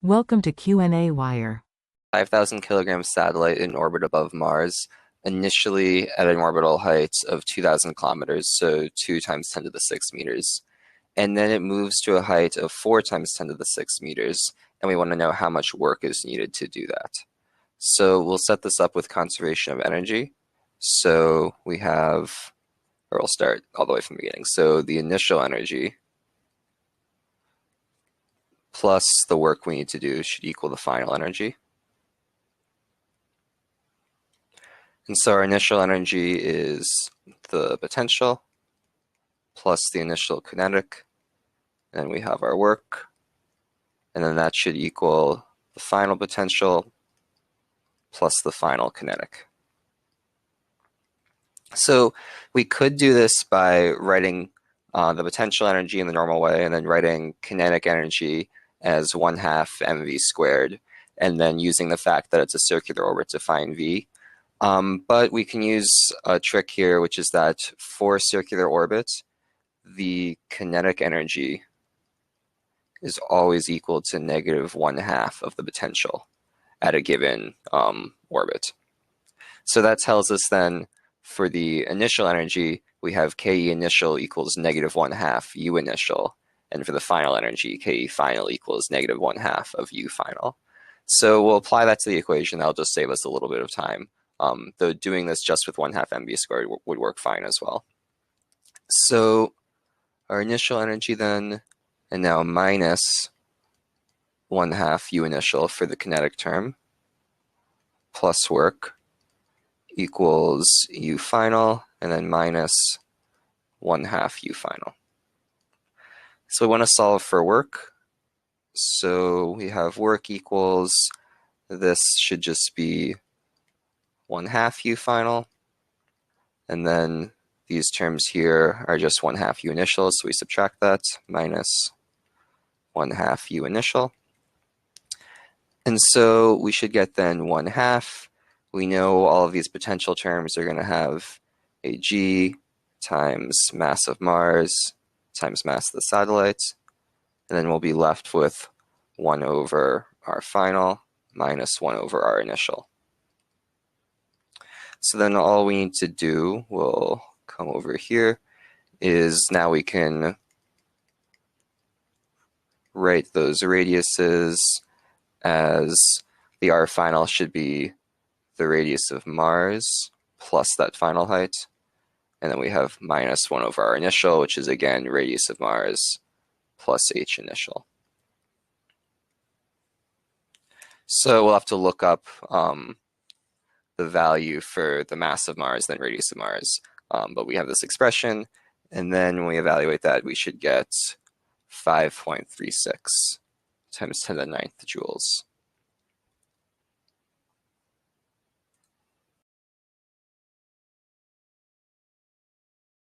Welcome to qnawire. 5,000 kilogram satellite in orbit above Mars, initially at an orbital height of 2,000 kilometers, so 2 times 10 to the 6 meters. And then it moves to a height of 4 times 10 to the 6 meters, and we want to know how much work is needed to do that. So we'll set this up with conservation of energy. So we have, or we'll start all the way from the beginning. So the initial energy plus the work we need to do should equal the final energy. And so our initial energy is the potential plus the initial kinetic, and we have our work, and then that should equal the final potential plus the final kinetic. So we could do this by writing the potential energy in the normal way and then writing kinetic energy as 1/2 mv squared, and then using the fact that it's a circular orbit to find v. But we can use a trick here, which is that for circular orbits, the kinetic energy is always equal to -1/2 of the potential at a given orbit. So that tells us then for the initial energy, we have Ke initial equals -1/2 U initial, and for the final energy, Ke final equals -1/2 of U final. So we'll apply that to the equation. That'll just save us a little bit of time. Though doing this just with 1/2 mv squared would work fine as well. So our initial energy then, and now minus 1/2 U initial for the kinetic term, plus work equals U final, and then minus 1/2 U final. So we want to solve for work. So we have work equals, this should just be 1/2 U final, and then these terms here are just 1/2 U initial, so we subtract that, minus 1/2 U initial. And so we should get then 1/2. We know all of these potential terms are going to have a g times mass of Mars times mass of the satellite, and then we'll be left with 1 over our final minus 1 over our initial. So then all we need to do, we'll come over here, is now we can write those radiuses as the r final should be the radius of Mars plus that final height, and then we have minus 1 over our initial, which is again radius of Mars plus h initial. So we'll have to look up the value for the mass of Mars, then radius of Mars. But we have this expression, and then when we evaluate that, we should get 5.36 times 10 to the 9th joules.